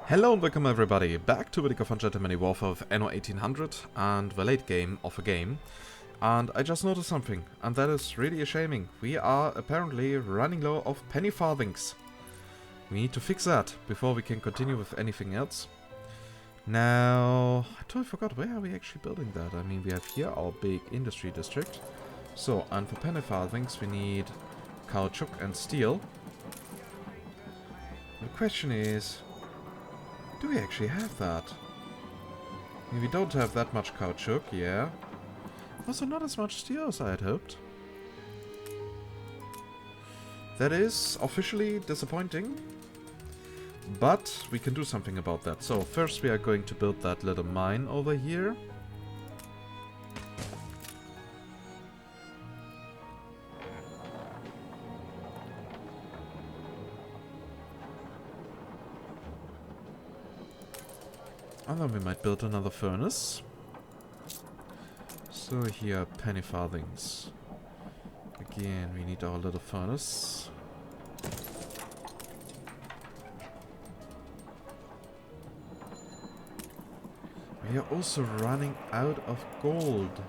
Hello and welcome everybody back to the decor of Ungentlemanly Warfare of Anno 1800 and the late game of a game. And I just noticed something, and that is really a shaming. We are apparently running low of penny farthings. We need to fix that before we can continue with anything else. Now, I totally forgot, where are we actually building that? I mean, we have here our big industry district. So, and for penny farthings we need caoutchouc and steel. The question is, do we actually have that? I mean, we don't have that much caoutchouc, yeah. Also not as much steel as I had hoped. That is officially disappointing. But we can do something about that. So first we are going to build that little mine over here. And then we might build another furnace. So here, penny farthings. Again, we need our little furnace. We are also running out of gold.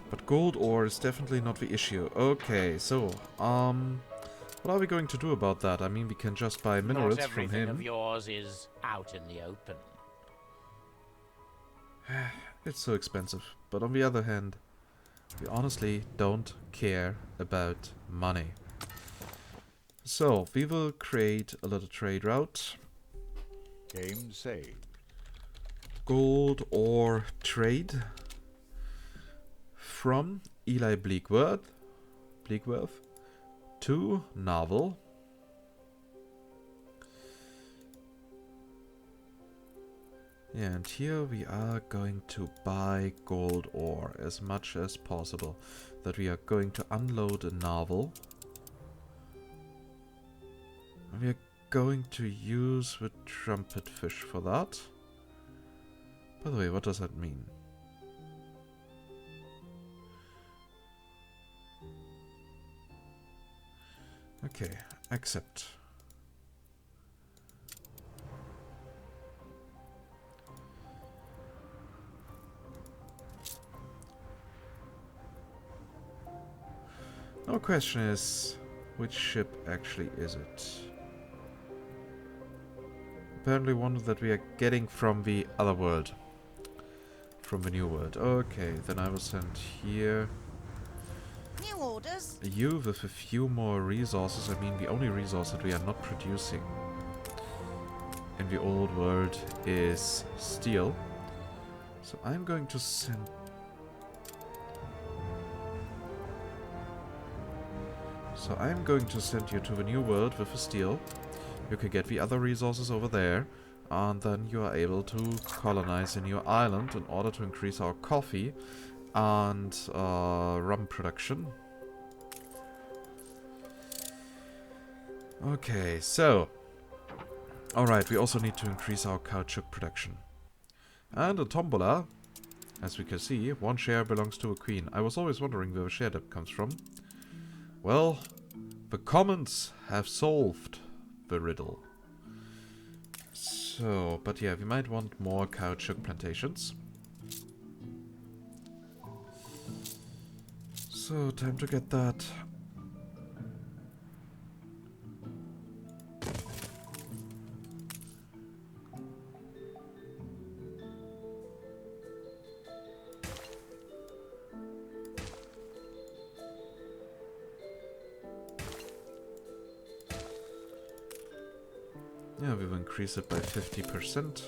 But gold ore is definitely not the issue. Okay, so, what are we going to do about that? I mean, we can just buy minerals from him. Not everything of yours is out in the open. It's so expensive. But on the other hand, we honestly don't care about money. So, we will create a little trade route. Game saved. Gold ore trade. From Eli Bleakworth to Novel. Yeah, and here we are going to buy gold ore as much as possible. That we are going to unload a Novel. And we are going to use the trumpet fish for that. By the way, what does that mean? Okay, accept. Now the question is, which ship actually is it? Apparently one that we are getting from the other world. From the new world. Okay, then I will send here New orders. you with a few more resources. I mean, the only resource that we are not producing in the old world is steel. So I'm going to send... So I'm going to send you to the new world with the steel. You can get the other resources over there. And then you are able to colonize a new island in order to increase our coffee and rum production. Okay, so... Alright, we also need to increase our caoutchouc production. And a tombola, as we can see, one share belongs to a queen. I was always wondering where the share debt comes from. Well, the commons have solved the riddle. So, but yeah, we might want more caoutchouc plantations. So, time to get that. Yeah, we will increase it by 50%.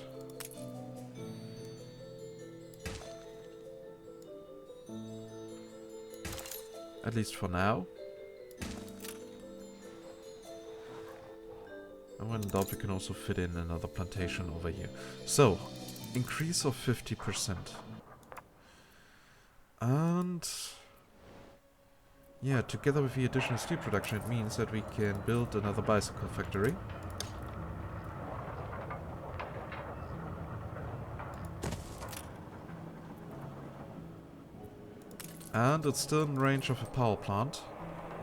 At least for now. And when in doubt, we can also fit in another plantation over here. So, increase of 50%. And... yeah, together with the additional steel production, it means that we can build another bicycle factory. And it's still in range of a power plant.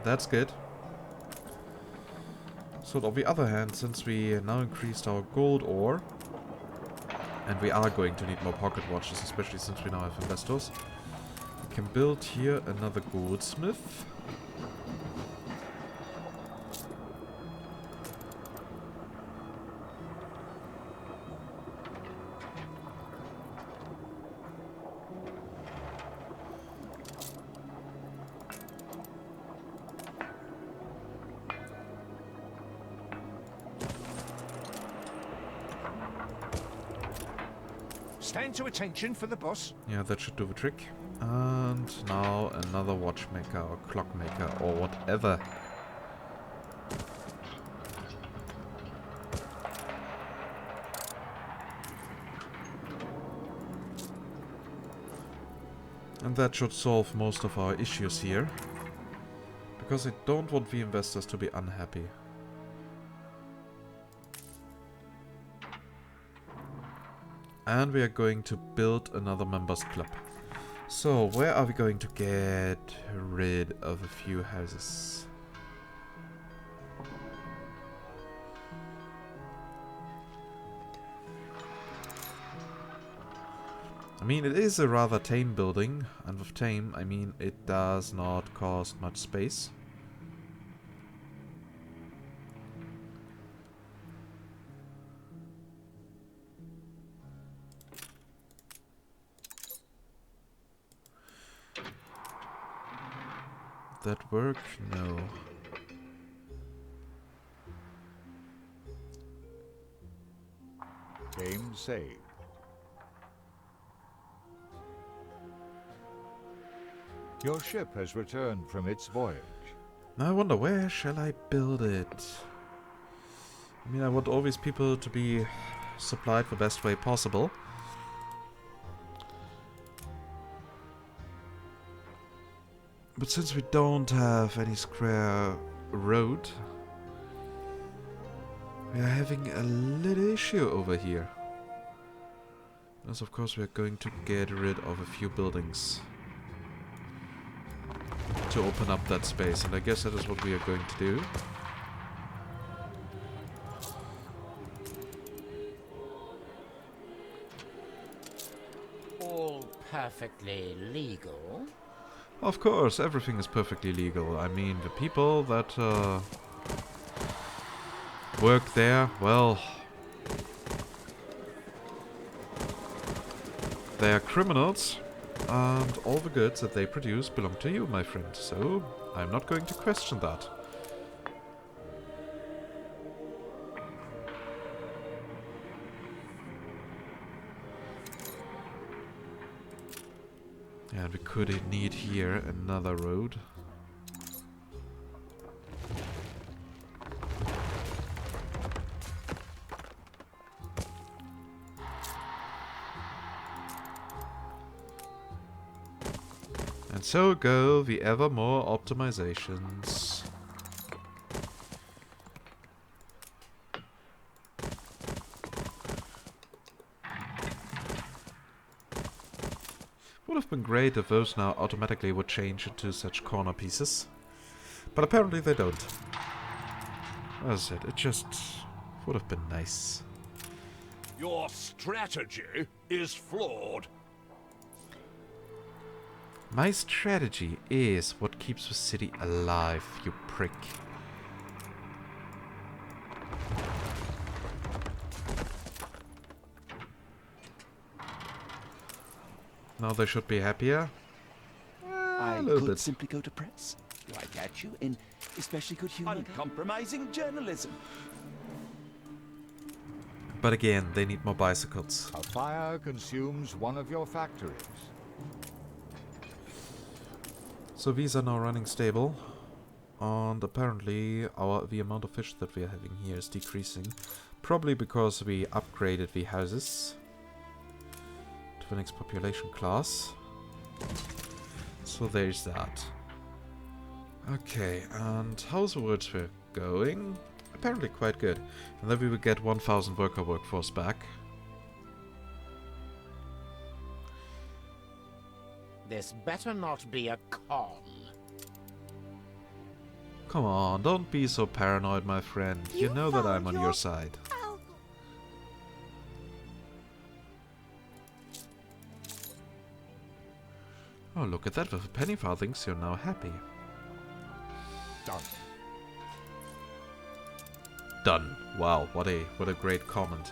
That's good. So on the other hand, since we now increased our gold ore, and we are going to need more pocket watches, especially since we now have investors, we can build here another goldsmith. Stand to attention for the boss. Yeah, that should do the trick. And now another watchmaker or clockmaker or whatever. And that should solve most of our issues here. Because I don't want the investors to be unhappy. And we are going to build another members club. So, where are we going to get rid of a few houses? I mean, it is a rather tame building, and with tame, I mean it does not cost much space. That work? No. Game saved. Your ship has returned from its voyage. Now I wonder, where shall I build it? I mean, I want all these people to be supplied the best way possible. But since we don't have any square road, we are having a little issue over here. As of course we are going to get rid of a few buildings to open up that space, and I guess that is what we are going to do. All perfectly legal. Of course, everything is perfectly legal. I mean, the people that work there, well, they are criminals, and all the goods that they produce belong to you, my friend. So, I'm not going to question that. And we could need here another road. And so go the ever more optimizations. Would have been great if those now automatically would change into such corner pieces. But apparently they don't. As I said, it just would have been nice. Your strategy is flawed. My strategy is what keeps the city alive, you prick. Now they should be happier. I little could bit. simply go to press. Do I catch you in especially good humor? Uncompromising journalism. But again, they need more bicycles. A fire consumes one of your factories. So these are now running stable. And apparently the amount of fish that we are having here is decreasing. Probably because we upgraded the houses to the next population class. So there's that. Okay, and how's the workspace going? Apparently quite good. And then we will get 1,000 worker workforce back. This better not be a con. Come on, don't be so paranoid, my friend. You know that I'm on your side. Oh, look at that. With a penny farthings, you're now happy. Done. Done. Wow, what a great comment.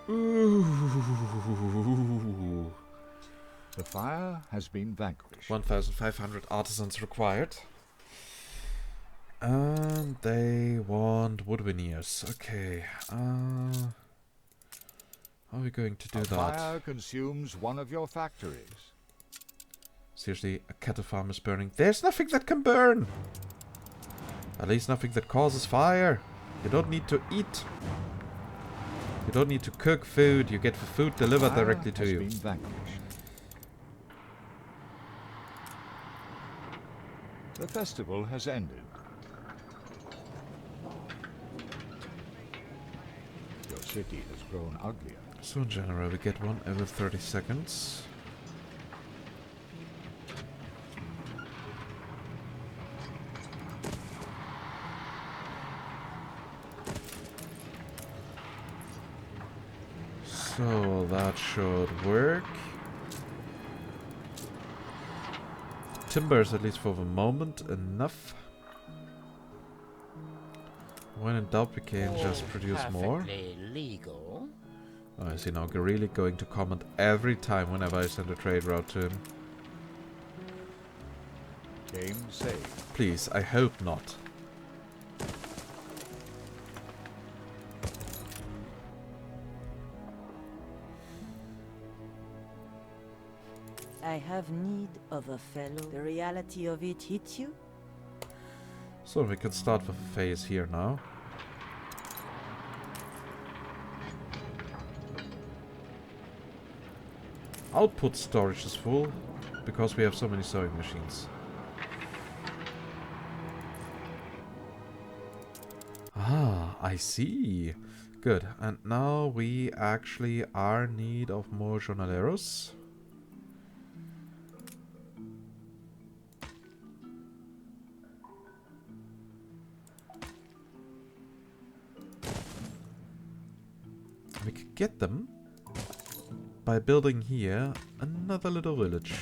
Ooh. The fire has been vanquished. 1,500 artisans required. And they want wood veneers. Okay. How are we going to do A that? fire consumes one of your factories. Seriously, a cattle farm is burning. There's nothing that can burn! At least nothing that causes fire. You don't need to eat. You don't need to cook food. You get the food delivered Fire directly to has you. been vanquished. The festival has ended. Your city has grown uglier. So in general, we get one every 30 seconds. So that should work. Timber is, at least for the moment, enough. When in doubt, we can just produce more. Perfectly legal. Oh, I see now. Really going to comment every time whenever I send a trade route to him. Game saved. Please, I hope not. I have need of a fellow. The reality of it hits you? So we can start with a phase here now. Output storage is full because we have so many sewing machines. Ah, I see. Good. And now we actually are in need of more jornaleros. We could get them by building here another little village.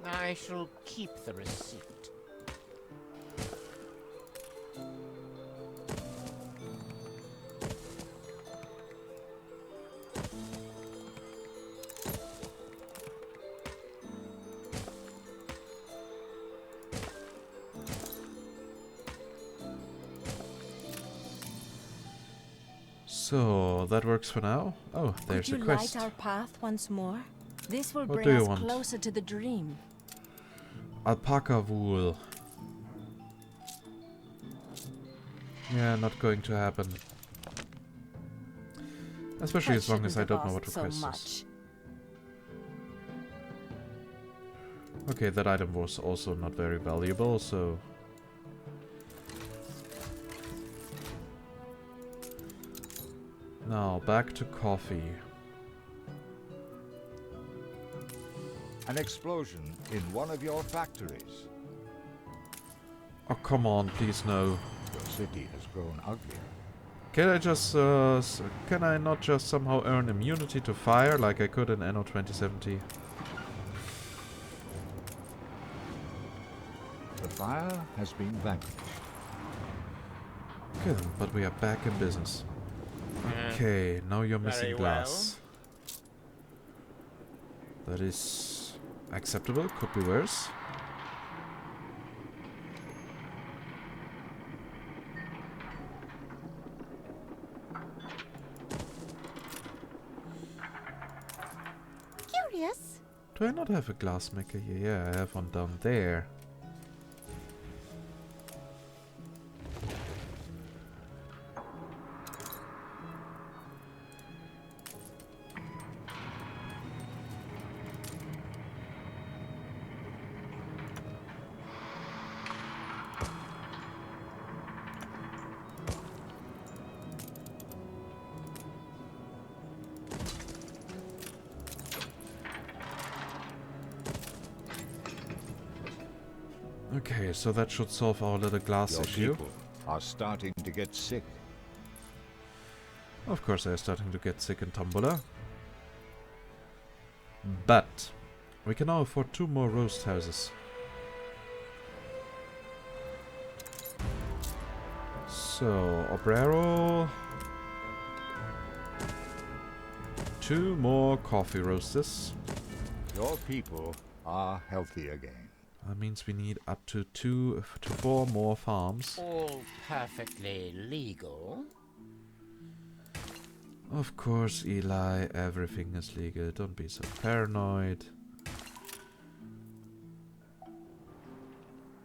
I shall keep the receipt. So that works for now. Oh, there's a Could you quest. light our path once more? This will What do bring you us want? closer to the dream. Alpaca wool. Yeah, not going to happen. Especially as long as I don't know what request is. Okay, that item was also not very valuable, so... Now, back to coffee. An explosion in one of your factories. Oh, come on, please no. Your city has grown uglier. Can I just, can I not just somehow earn immunity to fire like I could in Anno 2070? The fire has been vanquished. Okay then, but we are back in business. Okay, now you're missing Very glass. That is acceptable, could be worse. Curious. Do I not have a glass maker here? Yeah, I have one down there. Okay, so that should solve our little glass Your issue. people are starting to get sick. Of course they're starting to get sick in Tombola. But we can now afford 2 more roast houses. So, Obrero. 2 more coffee roasters. Your people are healthy again. That means we need up to 2 to 4 more farms. All perfectly legal. Of course, Eli, everything is legal. Don't be so paranoid.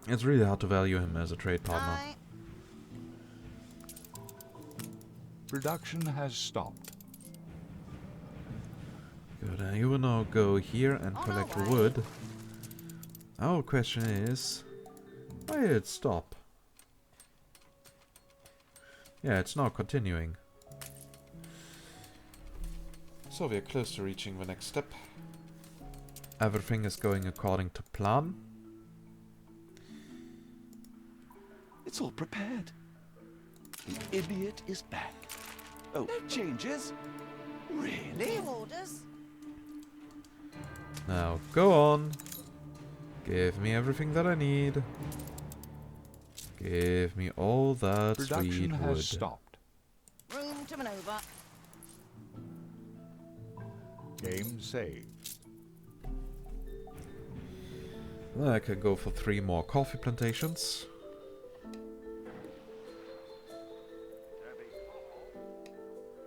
It's really hard to value him as a trade partner. Aye. Production has stopped. Good, you will now go here and On collect our way. wood. Our question is, why did it stop? Yeah, it's now continuing. So we are close to reaching the next step. Everything is going according to plan. It's all prepared. The idiot is back. Oh, no changes? Really? New orders? Now, go on. Give me everything that I need. Give me all that Production sweet has wood. stopped. Room to maneuver. Game saved. I can go for 3 more coffee plantations.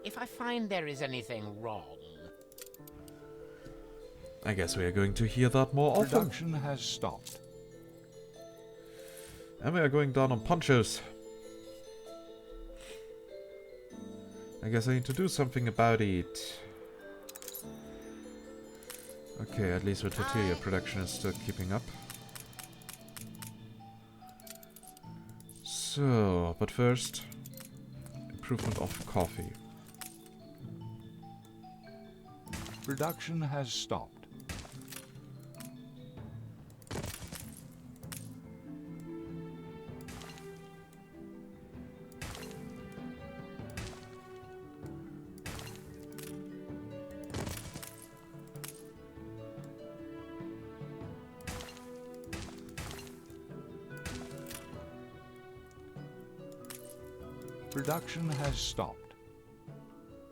If I find there is anything wrong, I guess we are going to hear that more often. Production has stopped. And we are going down on ponchos. I guess I need to do something about it. Okay, at least the tortilla production is still keeping up. So, but first, improvement of coffee. Production has stopped. Production has stopped.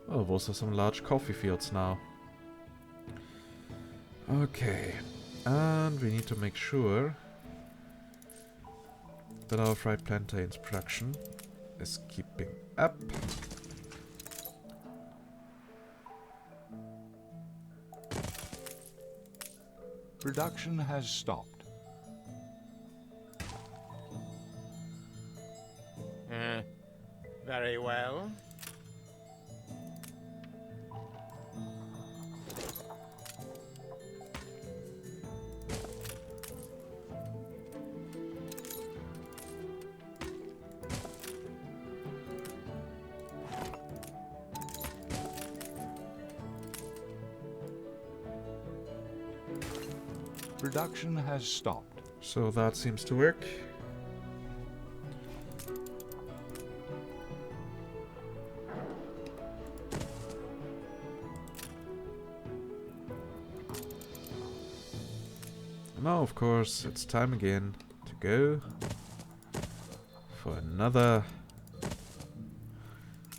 Oh, those are some large coffee fields now. Okay, and we need to make sure that our fried plantains production is keeping up. Production has stopped. very well. Production has stopped. So that seems to work. Now, of course, it's time again to go for another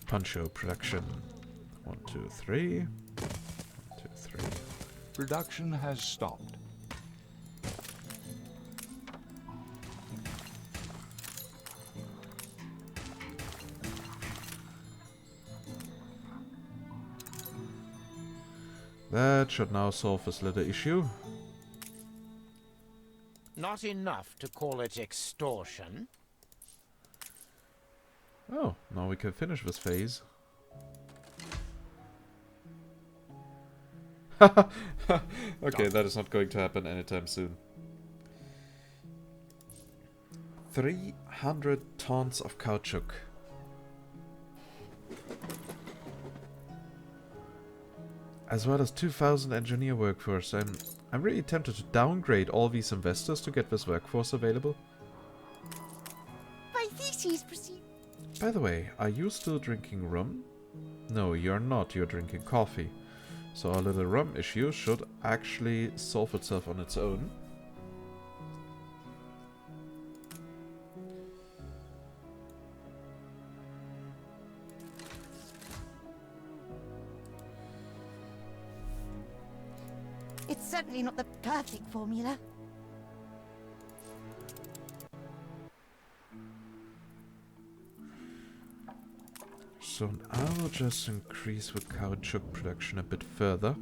poncho production. 1, 2, 3. 1, 2, 3. Production has stopped. That should now solve this little issue. Not enough to call it extortion. Oh, now we can finish this phase. Okay, that is not going to happen anytime soon. 300 tons of caoutchouc. as well as 2,000 engineer workforce. I'm really tempted to downgrade all these investors to get this workforce available. My thesis proceed. By the way, are you still drinking rum? No, you're not. You're drinking coffee. So our little rum issue should actually solve itself on its own. It's certainly not the perfect formula. So I will just increase the caoutchouc production a bit further.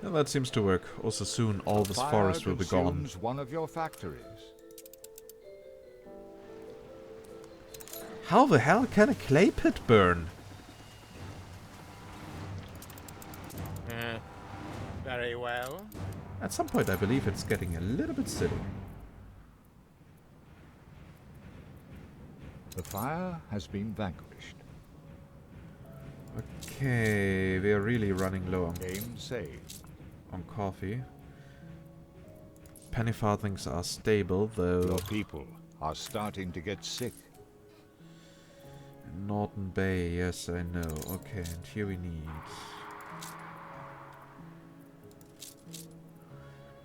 And that seems to work. Also soon all this forest will be gone. Consumes one of your factories. How the hell can a clay pit burn? Very well. At some point I believe it's getting a little bit silly. The fire has been vanquished. Okay, we are really running low Game saved. on coffee. Penny farthings are stable, though. Your people are starting to get sick. Norton Bay, yes, I know. Okay, and here we need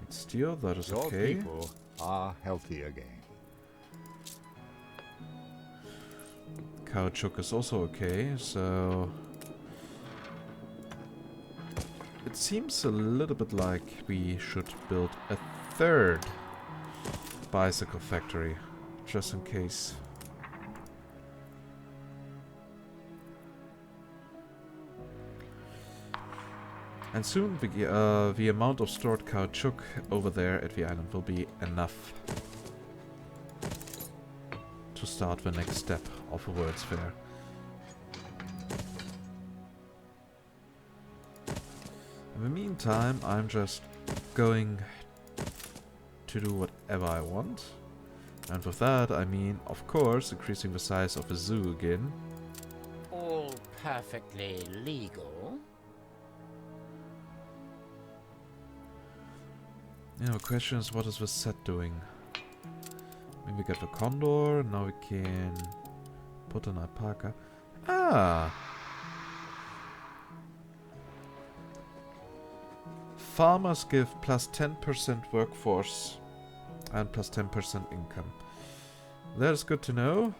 steel, that is Your okay. people are healthy again. Caoutchouc is also okay, so it seems a little bit like we should build a third bicycle factory, just in case. And soon the amount of stored caoutchouc over there at the island will be enough to start the next step of a World's Fair. In the meantime, I'm just going to do whatever I want. And with that, I mean, of course, increasing the size of the zoo again. All perfectly legal. Yeah, the question is, what is the set doing? Maybe we get the condor, now we can put an alpaca. Ah! Farmers give plus 10% workforce and plus 10% income. That is good to know.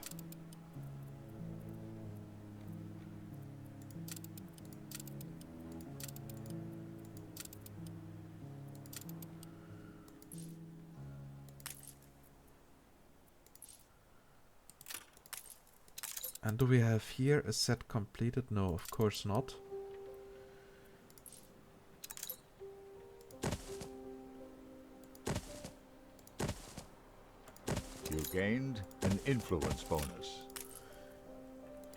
And do we have here a set completed? No, of course not. You gained an influence bonus.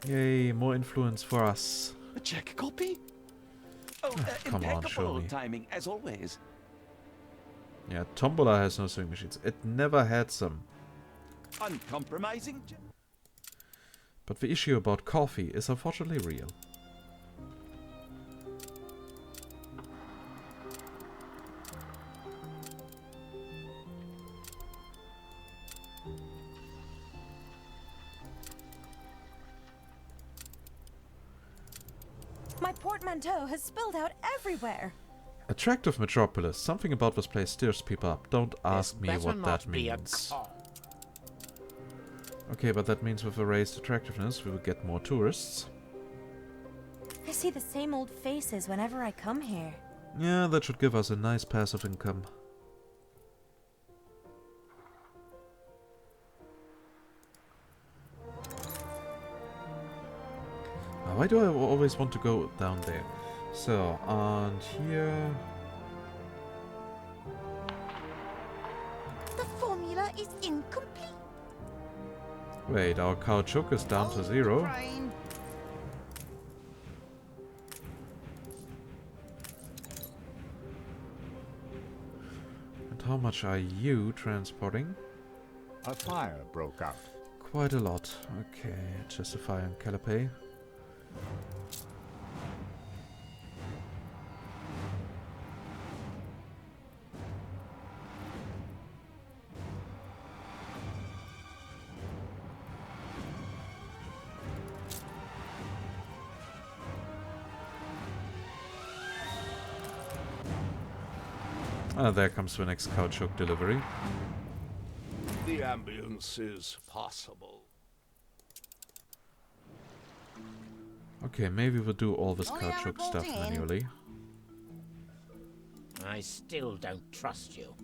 Yay, more influence for us. A check copy? Oh, come on, show impeccable me. timing, as always. Yeah, Tombola has no sewing machines. It never had some. Uncompromising. But the issue about coffee is unfortunately real. My portmanteau has spilled out everywhere. Attractive metropolis. Something about this place stirs people up. Don't ask me Better what not that be a means. cop. Okay, but that means with the raised attractiveness we will get more tourists. I see the same old faces whenever I come here. Yeah, that should give us a nice passive income. Now, why do I always want to go down there? So, and here... The formula is incomplete. Wait, our caoutchouc is down to 0. Train. And how much are you transporting? A fire broke out. Quite a lot. Okay, just a fire on Calape. There comes the next caoutchouc delivery. The ambience is possible. Okay, maybe we'll do all this Only caoutchouc stuff reporting in. manually. I still don't trust you.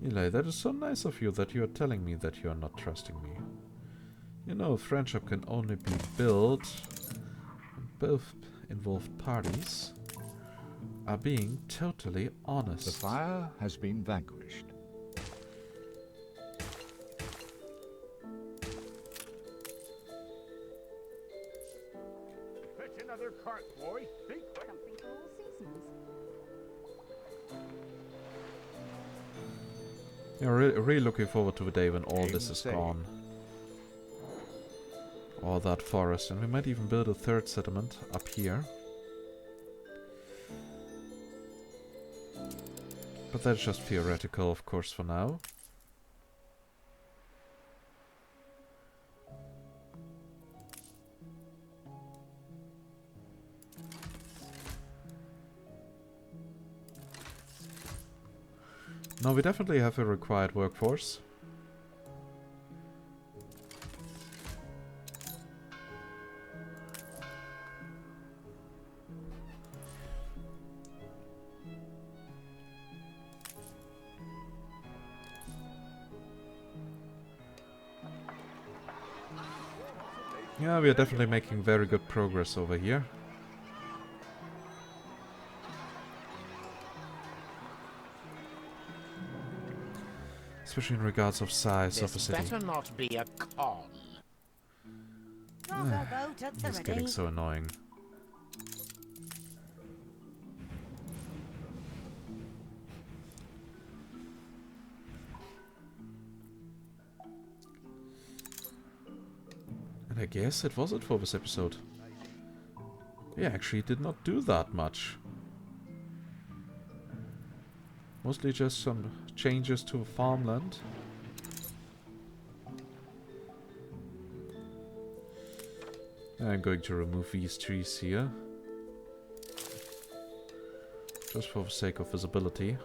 Eli, that is so nice of you that you are telling me that you are not trusting me. You know, friendship can only be built when both involved parties are being totally honest. The fire has been vanquished. Fetch another cart, boy. Think Something for all seasons. Yeah, really looking forward to the day when all this is Insane. gone. All that forest, and we might even build a third settlement up here. But that's just theoretical, of course, for now. Now we definitely have a required workforce. Yeah, we are definitely making very good progress over here. Especially in regards of size of the This city. better not be a con. Cargo boat at the It's getting ready. so annoying. And I guess it was it for this episode. We actually did not do that much. Mostly just some changes to farmland. I'm going to remove these trees here. Just for the sake of visibility.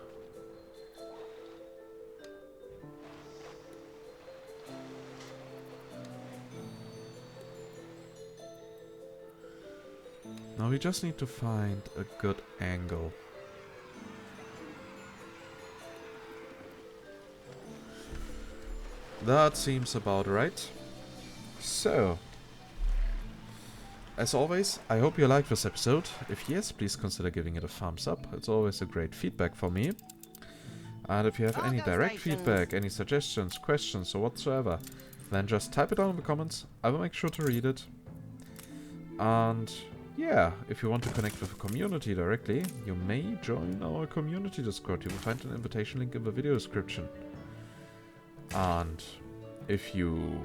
Now we just need to find a good angle. That seems about right. So, as always, I hope you liked this episode. If yes, please consider giving it a thumbs up. It's always a great feedback for me. And if you have any direct feedback, any suggestions, questions or whatsoever, then just type it down in the comments. I will make sure to read it. And yeah, if you want to connect with the community directly, you may join our community Discord. You will find an invitation link in the video description. And if you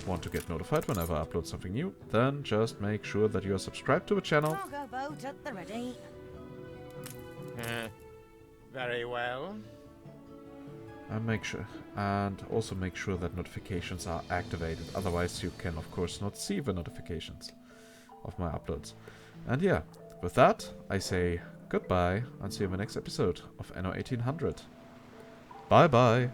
want to get notified whenever I upload something new, then just make sure that you are subscribed to the channel. Cargo boat at the ready. Very well. And also make sure that notifications are activated. Otherwise you can of course not see the notifications of my uploads. And yeah, with that I say goodbye and see you in the next episode of Anno 1800. Bye bye.